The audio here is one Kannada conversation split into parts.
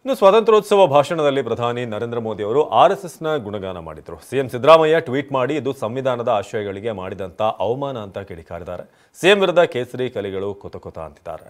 ಇನ್ನು ಸ್ವಾತಂತ್ರ್ಯೋತ್ಸವ ಭಾಷಣದಲ್ಲಿ ಪ್ರಧಾನಿ ನರೇಂದ್ರ ಮೋದಿ ಅವರು ಆರ್ಎಸ್ಎಸ್ನ ಗುಣಗಾನ ಮಾಡಿದರು. ಸಿಎಂ ಸಿದ್ದರಾಮಯ್ಯ ಟ್ವೀಟ್ ಮಾಡಿ ಇದು ಸಂವಿಧಾನದ ಆಶಯಗಳಿಗೆ ಮಾಡಿದಂತ ಅವಮಾನ ಅಂತ ಕಿಡಿಕಾರಿದ್ದಾರೆ. ಸಿಎಂ ವಿರುದ್ಧ ಕೇಸರಿ ಕಲಿಗಳು ಕೊತ ಕೊತ ಅಂತಿದ್ದಾರೆ.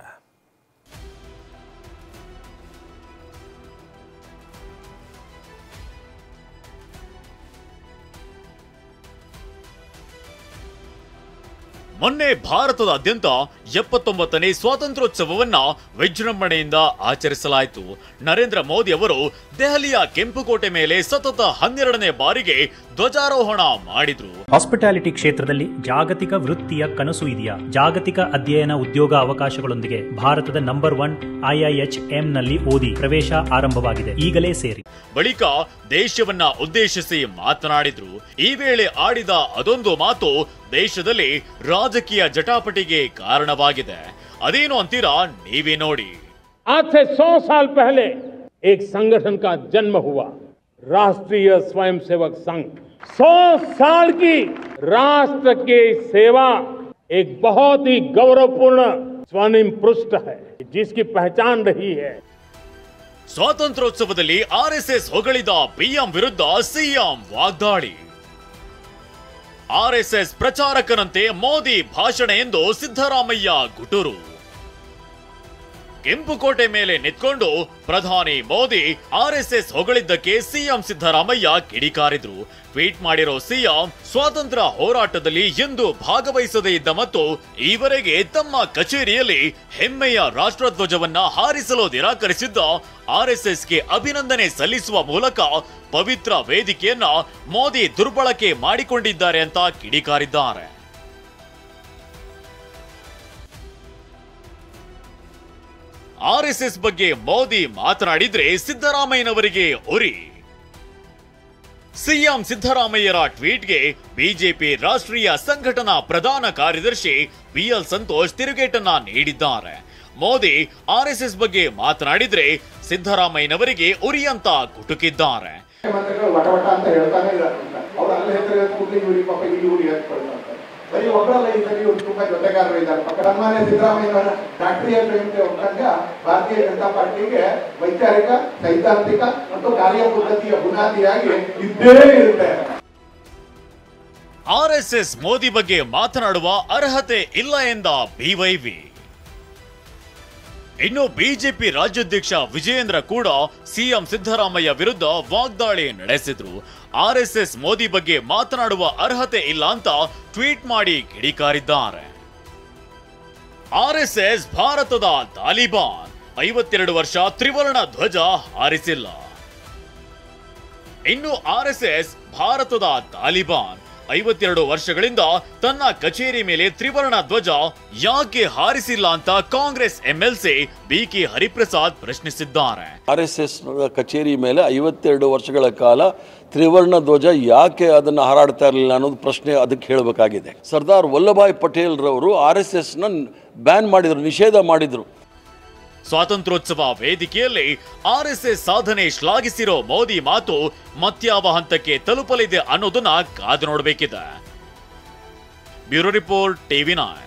ಮೊನ್ನೆ ಭಾರತದಾದ್ಯಂತ 79ನೇ ಸ್ವಾತಂತ್ರ್ಯೋತ್ಸವವನ್ನ ವಿಜೃಂಭಣೆಯಿಂದ ಆಚರಿಸಲಾಯಿತು. ನರೇಂದ್ರ ಮೋದಿ ಅವರು ದೆಹಲಿಯ ಕೆಂಪುಕೋಟೆ ಮೇಲೆ ಸತತ 12ನೇ ಬಾರಿಗೆ ಧ್ವಜಾರೋಹಣ ಮಾಡಿದ್ರು. ಹಾಸ್ಪಿಟಾಲಿಟಿ ಕ್ಷೇತ್ರದಲ್ಲಿ ಜಾಗತಿಕ ವೃತ್ತಿಯ ಕನಸು ಇದೆಯಾ? ಜಾಗತಿಕ ಅಧ್ಯಯನ ಉದ್ಯೋಗ ಅವಕಾಶಗಳೊಂದಿಗೆ ಭಾರತದ ನಂಬರ್ 1 IIHM ನಲ್ಲಿ ಓದಿ. ಪ್ರವೇಶ ಆರಂಭವಾಗಿದೆ, ಈಗಲೇ ಸೇರಿ. ಬಳಿಕ ದೇಶವನ್ನ ಉದ್ದೇಶಿಸಿ ಮಾತನಾಡಿದ್ರು. ಈ ವೇಳೆ ಆಡಿದ ಅದೊಂದು ಮಾತು ದೇಶದಲ್ಲಿ ರಾಜಕೀಯ ಜಟಾಪಟಿಗೆ ಕಾರಣವಾಗಿದೆ. ಅದೇನು ಅಂತೀರಾ? ನೀವೇ ನೋಡಿ. आज से 100 साल पहले एक संगठन का जन्म हुआ, राष्ट्रीय स्वयंसेवक संघ. 100 साल की राष्ट्र की सेवा एक बहुत ही गौरवपूर्ण स्वर्णिम पृष्ठ है जिसकी पहचान रही है. ಸ್ವಾತಂತ್ರ್ಯೋತ್ಸವದಲ್ಲಿ ಆರ್ಎಸ್ಎಸ್ ಹೊಗಳಿದ ಪಿಎಂ ವಿರುದ್ಧ ಸಿಎಂ ವಾಗ್ದಾಳಿ. ಆರ್ಎಸ್ಎಸ್ ಪ್ರಚಾರಕನಂತೆ ಮೋದಿ ಭಾಷಣ ಎಂದು ಸಿದ್ದರಾಮಯ್ಯ ಗುಟುರು. ಕೆಂಪುಕೋಟೆ ಮೇಲೆ ನಿಂತ್ಕೊಂಡು ಪ್ರಧಾನಿ ಮೋದಿ ಆರ್ಎಸ್ಎಸ್ ಹೊಗಳಿದ್ದಕ್ಕೆ ಸಿಎಂ ಸಿದ್ದರಾಮಯ್ಯ ಕಿಡಿಕಾರಿದ್ರು. ಟ್ವೀಟ್ ಮಾಡಿರೋ ಸಿಎಂ ಸ್ವಾತಂತ್ರ್ಯ ಹೋರಾಟದಲ್ಲಿ ಎಂದು ಭಾಗವಹಿಸದೇ ಇದ್ದ ಮತ್ತು ಈವರೆಗೆ ತಮ್ಮ ಕಚೇರಿಯಲ್ಲಿ ಹೆಮ್ಮೆಯ ರಾಷ್ಟ್ರಧ್ವಜವನ್ನ ಹಾರಿಸಲು ನಿರಾಕರಿಸಿದ್ದ ಆರ್ಎಸ್ಎಸ್ಗೆ ಅಭಿನಂದನೆ ಸಲ್ಲಿಸುವ ಮೂಲಕ ಪವಿತ್ರ ವೇದಿಕೆಯನ್ನ ಮೋದಿ ದುರ್ಬಳಕೆ ಮಾಡಿಕೊಂಡಿದ್ದಾರೆ ಅಂತ ಕಿಡಿಕಾರಿದ್ದಾರೆ. ಆರ್ಎಸ್ಎಸ್ ಬಗ್ಗೆ ಮೋದಿ ಮಾತನಾಡಿದ್ರೆ ಸಿದ್ದರಾಮಯ್ಯನವರಿಗೆ ಉರಿ. ಸಿಎಂ ಸಿದ್ದರಾಮಯ್ಯರ ಟ್ವೀಟ್ಗೆ ಬಿಜೆಪಿ ರಾಷ್ಟ್ರೀಯ ಸಂಘಟನಾ ಪ್ರಧಾನ ಕಾರ್ಯದರ್ಶಿ ಬಿಎಲ್ ಸಂತೋಷ್ ತಿರುಗೇಟನ್ನ ನೀಡಿದ್ದಾರೆ. ಮೋದಿ ಆರ್ಎಸ್ಎಸ್ ಬಗ್ಗೆ ಮಾತನಾಡಿದ್ರೆ ಸಿದ್ದರಾಮಯ್ಯನವರಿಗೆ ಉರಿ ಅಂತ ಕುಟುಕಿದ್ದಾರೆ. ಬರೀ ಒಬ್ಬರಲ್ಲ, ಈ ಸರಿ ತುಂಬಾ ಜೊತೆಗಾರರು ಇದ್ದಾರೆ. ಸನ್ಮಾನ್ಯ ಸಿದ್ದರಾಮಯ್ಯನವರ ರಾಷ್ಟ್ರೀಯ ಸಂಘ ಭಾರತೀಯ ಜನತಾ ಪಾರ್ಟಿಗೆ ವೈಚಾರಿಕ, ಸೈದ್ಧಾಂತಿಕ ಮತ್ತು ಕಾರ್ಯಪದ್ಧತಿಯ ಬುನಾದಿಯಾಗಿ ಇದ್ದೇ ಇರುತ್ತೆ. ಆರ್ಎಸ್ಎಸ್ ಮೋದಿ ಬಗ್ಗೆ ಮಾತನಾಡುವ ಅರ್ಹತೆ ಇಲ್ಲ ಎಂದ ಬಿವೈವಿ. ಇನ್ನು ಬಿಜೆಪಿ ರಾಜ್ಯಾಧ್ಯಕ್ಷ ವಿಜಯೇಂದ್ರ ಕೂಡ ಸಿಎಂ ಸಿದ್ದರಾಮಯ್ಯ ವಿರುದ್ಧ ವಾಗ್ದಾಳಿ ನಡೆಸಿದ್ರು. ಆರ್ಎಸ್ಎಸ್ ಮೋದಿ ಬಗ್ಗೆ ಮಾತನಾಡುವ ಅರ್ಹತೆ ಇಲ್ಲ ಅಂತ ಟ್ವೀಟ್ ಮಾಡಿ ಕಿಡಿಕಾರಿದ್ದಾರೆ. ಆರ್ಎಸ್ಎಸ್ ಭಾರತದ ತಾಲಿಬಾನ್, 52 ವರ್ಷ ತ್ರಿವರ್ಣ ಧ್ವಜ ಹಾರಿಸಿಲ್ಲ. ಇನ್ನು ಆರ್ಎಸ್ಎಸ್ ಭಾರತದ ತಾಲಿಬಾನ್ 52 ವರ್ಷಗಳಿಂದ ತನ್ನ ಕಚೇರಿ ಮೇಲೆ ತ್ರಿವರ್ಣ ಧ್ವಜ ಯಾಕೆ ಹಾರಿಸಿಲ್ಲ ಅಂತ ಕಾಂಗ್ರೆಸ್ ಎಂಎಲ್ಸಿ ಬಿಕೆ ಹರಿಪ್ರಸಾದ್ ಪ್ರಶ್ನಿಸಿದ್ದಾರೆ. ಆರ್ಎಸ್ಎಸ್ ಕಚೇರಿ ಮೇಲೆ 52 ವರ್ಷಗಳ ಕಾಲ ತ್ರಿವರ್ಣ ಧ್ವಜ ಯಾಕೆ ಅದನ್ನು ಹಾರಾಡ್ತಾ ಇರಲಿಲ್ಲ ಅನ್ನೋದು ಪ್ರಶ್ನೆ ಅದಕ್ಕೆ ಹೇಳಬೇಕಾಗಿದೆ. ಸರ್ದಾರ್ ವಲ್ಲಭಾಯ್ ಪಟೇಲ್ ರವರು ಆರ್ಎಸ್ಎಸ್ನ ಬ್ಯಾನ್ ಮಾಡಿದ್ರು, ನಿಷೇಧ ಮಾಡಿದ್ರು. ಸ್ವಾತಂತ್ರ್ಯೋತ್ಸವ ವೇದಿಕೆಯಲ್ಲಿ ಆರ್ಎಸ್ಎಸ್ ಸಾಧನೆ ಶ್ಲಾಘಿಸಿರೋ ಮೋದಿ ಮಾತು ಮತ್ಯಾವ ಹಂತಕ್ಕೆ ತಲುಪಲಿದೆ ಅನ್ನೋದನ್ನ ಕಾದು ನೋಡಬೇಕಿದೆ. Bureau report, TV9.